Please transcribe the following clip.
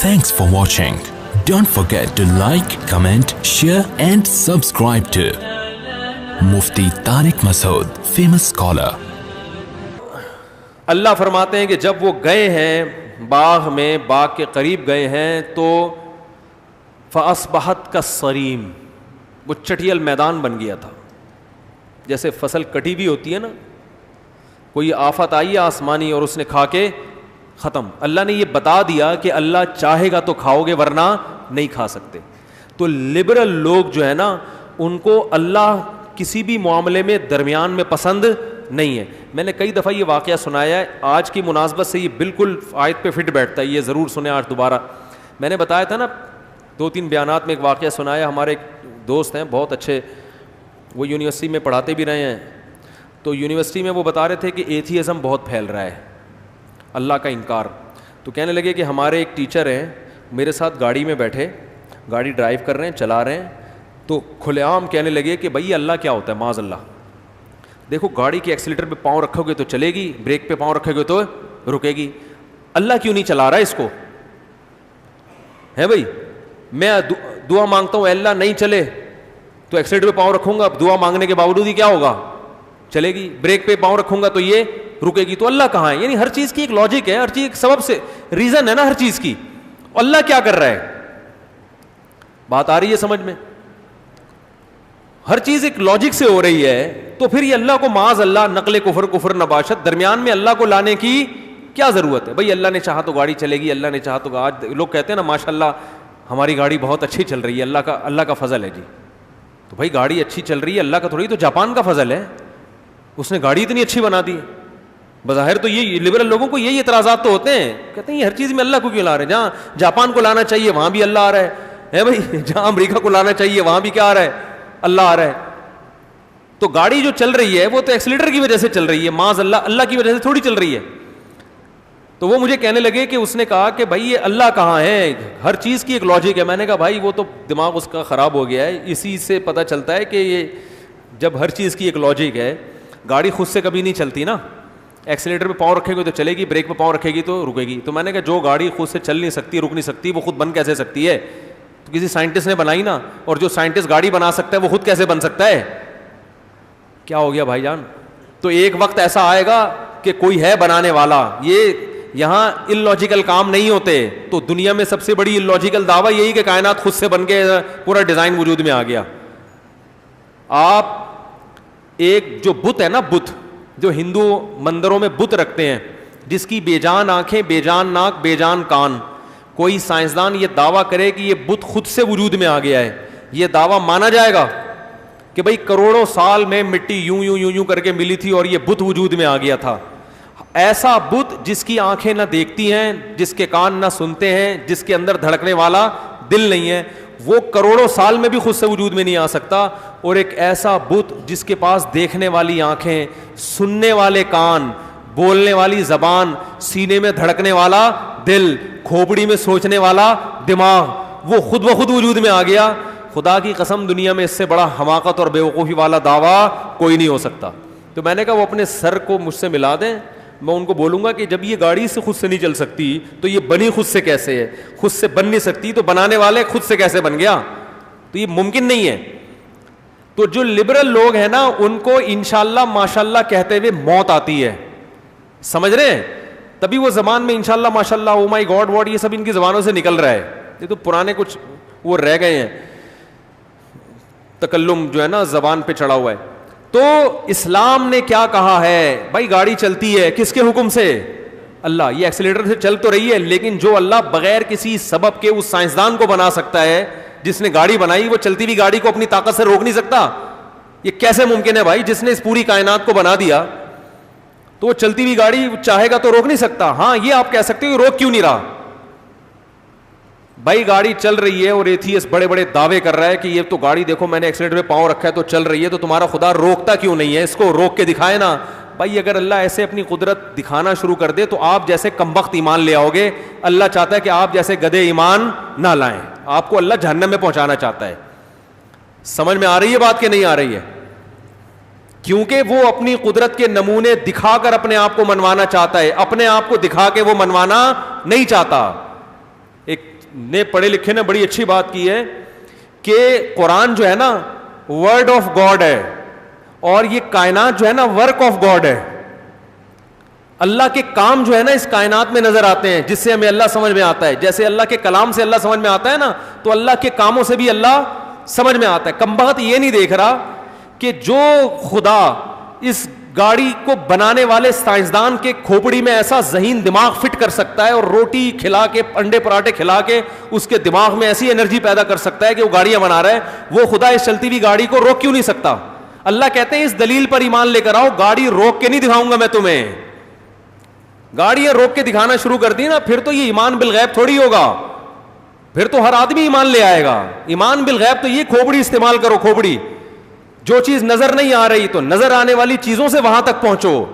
Thanks for watching. Don't forget to like, comment, share and subscribe to Mufti Tariq Masood, famous scholar. اللہ فرماتے ہیں کہ جب وہ گئے ہیں باغ میں، باغ کے قریب گئے ہیں تو فَأَصْبَحَتْ كَالصَّرِيمِ، وہ چٹیل میدان بن گیا تھا. جیسے فصل کٹی بھی ہوتی ہے نا، کوئی آفت آئی ہے آسمانی اور اس نے کھا کے ختم. اللہ نے یہ بتا دیا کہ اللہ چاہے گا تو کھاؤ گے ورنہ نہیں کھا سکتے. تو لبرل لوگ جو ہے نا ان کو اللہ کسی بھی معاملے میں درمیان میں پسند نہیں ہے. میں نے کئی دفعہ یہ واقعہ سنایا ہے، آج کی مناسبت سے یہ بالکل آیت پہ فٹ بیٹھتا ہے، یہ ضرور سنیں آج دوبارہ. میں نے بتایا تھا نا 2-3 بیانات میں ایک واقعہ سنایا. ہمارے ایک دوست ہیں بہت اچھے، وہ یونیورسٹی میں پڑھاتے بھی رہے ہیں. تو یونیورسٹی میں وہ بتا رہے تھے کہ ایتھیزم بہت پھیل رہا ہے، اللہ کا انکار. تو کہنے لگے کہ ہمارے ایک ٹیچر ہیں میرے ساتھ گاڑی میں بیٹھے، گاڑی ڈرائیو کر رہے ہیں، چلا رہے ہیں، تو کھلے عام کہنے لگے کہ بھائی اللہ کیا ہوتا ہے، معاذ اللہ. دیکھو گاڑی کے ایکسیلیٹر پہ پاؤں رکھو گے تو چلے گی، بریک پہ پاؤں رکھو گے تو رکے گی. اللہ کیوں نہیں چلا رہا ہے اس کو؟ ہے بھائی، میں دعا مانگتا ہوں اے اللہ نہیں چلے تو ایکسیلیٹر پہ پاؤں رکھوں گا، دعا مانگنے کے باوجود ہی کیا ہوگا، چلے گی. بریک پہ پاؤں رکھوں گا تو یہ رکے گی. تو اللہ کہاں ہے؟ یعنی ہر چیز کی ایک لاجک ہے، ہر چیز ایک سبب سے ریزن ہے نا ہر چیز کی. اللہ کیا کر رہا ہے؟ بات آ رہی ہے سمجھ میں؟ ہر چیز ایک لاجک سے ہو رہی ہے، تو پھر یہ اللہ کو معاذ اللہ نقل کفر نباشت درمیان میں اللہ کو لانے کی کیا ضرورت ہے؟ بھائی اللہ نے چاہا تو گاڑی چلے گی، اللہ نے چاہا تو. آج لوگ کہتے ہیں نا ماشاءاللہ ہماری گاڑی بہت اچھی چل رہی ہے، اللہ کا فضل ہے جی. تو بھائی گاڑی اچھی چل رہی ہے اللہ کا تھوڑی، تو جاپان کا فضل ہے، اس نے گاڑی اتنی اچھی بنا دی. بظاہر تو یہ لبرل لوگوں کو یہی اعتراضات تو ہوتے ہیں، کہتے ہیں یہ ہر چیز میں اللہ کو کیوں لا رہے ہیں؟ جہاں جاپان کو لانا چاہیے وہاں بھی اللہ آ رہا ہے بھائی، جہاں امریکہ کو لانا چاہیے وہاں بھی کیا آ رہا ہے، اللہ آ رہا ہے. تو گاڑی جو چل رہی ہے وہ تو ایکسیلیٹر کی وجہ سے چل رہی ہے، معاذ اللہ کی وجہ سے تھوڑی چل رہی ہے. تو وہ مجھے کہنے لگے کہ اس نے کہا کہ بھائی یہ اللہ کہاں ہے، ہر چیز کی ایک لاجک ہے. میں نے کہا بھائی وہ تو دماغ اس کا خراب ہو گیا ہے، اسی سے پتہ چلتا ہے کہ یہ جب ہر چیز کی ایک لاجک ہے، گاڑی خود سے کبھی نہیں چلتی نا. ایکسیلیٹر پہ پاؤں رکھے گی تو چلے گی، بریک پہ پاؤں رکھے گی تو رکے گی. تو میں نے کہا جو گاڑی خود سے چل نہیں سکتی، رک نہیں سکتی، وہ خود بن کیسے سکتی ہے؟ تو کسی سائنٹسٹ نے بنائی نا. اور جو سائنٹسٹ گاڑی بنا سکتا ہے وہ خود کیسے بن سکتا ہے؟ کیا ہو گیا بھائی جان؟ تو ایک وقت ایسا آئے گا کہ کوئی ہے بنانے والا. یہ یہاں اللاجیکل کام نہیں ہوتے. تو دنیا میں سب سے بڑی اللاجیکل دعویٰ یہی کہ کائنات خود سے بن کے پورا ڈیزائن وجود میں آ گیا. آپ ایک جو بت ہے نا، بت جو ہندو مندروں میں بت رکھتے ہیں، جس کی بے جان آنکھیں، بے جان ناک، بے جان کان، کوئی سائنسدان یہ دعویٰ کرے کہ یہ بت خود سے وجود میں آ گیا ہے، یہ دعویٰ مانا جائے گا کہ بھئی کروڑوں سال میں مٹی یوں کر کے ملی تھی اور یہ بت وجود میں آ گیا تھا. ایسا بت جس کی آنکھیں نہ دیکھتی ہیں، جس کے کان نہ سنتے ہیں، جس کے اندر دھڑکنے والا دل نہیں ہے، وہ کروڑوں سال میں بھی خود سے وجود میں نہیں آ سکتا. اور ایک ایسا بت جس کے پاس دیکھنے والی آنکھیں، سننے والے کان، بولنے والی زبان، سینے میں دھڑکنے والا دل، کھوپڑی میں سوچنے والا دماغ، وہ خود بخود وجود میں آ گیا. خدا کی قسم دنیا میں اس سے بڑا حماقت اور بیوقوفی والا دعویٰ کوئی نہیں ہو سکتا. تو میں نے کہا وہ اپنے سر کو مجھ سے ملا دیں، میں ان کو بولوں گا کہ جب یہ گاڑی سے خود سے نہیں چل سکتی تو یہ بنی خود سے کیسے ہے؟ خود سے بن نہیں سکتی تو بنانے والے خود سے کیسے بن گیا؟ تو یہ ممکن نہیں ہے. تو جو لبرل لوگ ہیں نا ان کو انشاءاللہ ماشاءاللہ کہتے ہوئے موت آتی ہے، سمجھ رہے ہیں؟ تبھی وہ زبان میں انشاءاللہ ماشاءاللہ او مائی گاڈ واٹ یہ سب ان کی زبانوں سے نکل رہا ہے. یہ تو پرانے کچھ وہ رہ گئے ہیں، تکلم جو ہے نا زبان پہ چڑھا ہوا ہے. تو اسلام نے کیا کہا ہے؟ بھائی گاڑی چلتی ہے کس کے حکم سے؟ اللہ. یہ ایکسیلیٹر سے چل تو رہی ہے لیکن جو اللہ بغیر کسی سبب کے اس سائنسدان کو بنا سکتا ہے جس نے گاڑی بنائی، وہ چلتی ہوئی گاڑی کو اپنی طاقت سے روک نہیں سکتا. یہ کیسے ممکن ہے بھائی؟ جس نے اس پوری کائنات کو بنا دیا تو وہ چلتی ہوئی گاڑی چاہے گا تو روک نہیں سکتا. ہاں یہ آپ کہہ سکتے ہو روک کیوں نہیں رہا. بھائی گاڑی چل رہی ہے اور ایتھیسٹ بڑے بڑے دعوے کر رہا ہے کہ یہ تو گاڑی دیکھو میں نے ایکسیلیٹر پہ پاؤں رکھا ہے تو چل رہی ہے، تو تمہارا خدا روکتا کیوں نہیں ہے؟ اس کو روک کے دکھائے نا. بھائی اگر اللہ ایسے اپنی قدرت دکھانا شروع کر دے تو آپ جیسے کمبخت ایمان لے آؤ گے. اللہ چاہتا ہے کہ آپ جیسے گدھے ایمان نہ لائیں. آپ کو اللہ جہنم میں پہنچانا چاہتا ہے. سمجھ میں آ رہی ہے بات کہ نہیں آ رہی ہے؟ کیونکہ وہ اپنی قدرت کے نمونے دکھا کر اپنے آپ کو منوانا چاہتا ہے، اپنے آپ کو دکھا کے وہ منوانا نہیں چاہتا. ایک نے پڑھے لکھے نے بڑی اچھی بات کی ہے کہ قرآن جو ہے نا ورڈ آف گاڈ ہے, اور یہ کائنات جو ہے نا ورک آف گاڈ ہے. اللہ کے کام جو ہے نا اس کائنات میں نظر آتے ہیں, جس سے ہمیں اللہ سمجھ میں آتا ہے. جیسے اللہ کے کلام سے اللہ سمجھ میں آتا ہے نا, تو اللہ کے کاموں سے بھی اللہ سمجھ میں آتا ہے. کمبخت یہ نہیں دیکھ رہا کہ جو خدا اس گاڑی کو بنانے والے سائنسدان کے کھوپڑی میں ایسا ذہین دماغ فٹ کر سکتا ہے, اور روٹی کھلا کے انڈے پراٹھے کھلا کے اس کے دماغ میں ایسی انرجی پیدا کر سکتا ہے کہ وہ گاڑیاں بنا رہا ہے, وہ خدا اس چلتی ہوئی گاڑی کو روک کیوں نہیں سکتا؟ اللہ کہتے ہیں اس دلیل پر ایمان لے کر آؤ, گاڑی روک کے نہیں دکھاؤں گا میں تمہیں. گاڑیاں روک کے دکھانا شروع کر دی نا, پھر تو یہ ایمان بالغیب تھوڑی ہوگا, پھر تو ہر آدمی ایمان لے آئے گا. ایمان بالغیب تو یہ کھوپڑی استعمال کرو, کھوپڑی. جو چیز نظر نہیں آ رہی تو نظر آنے والی چیزوں سے وہاں تک پہنچو.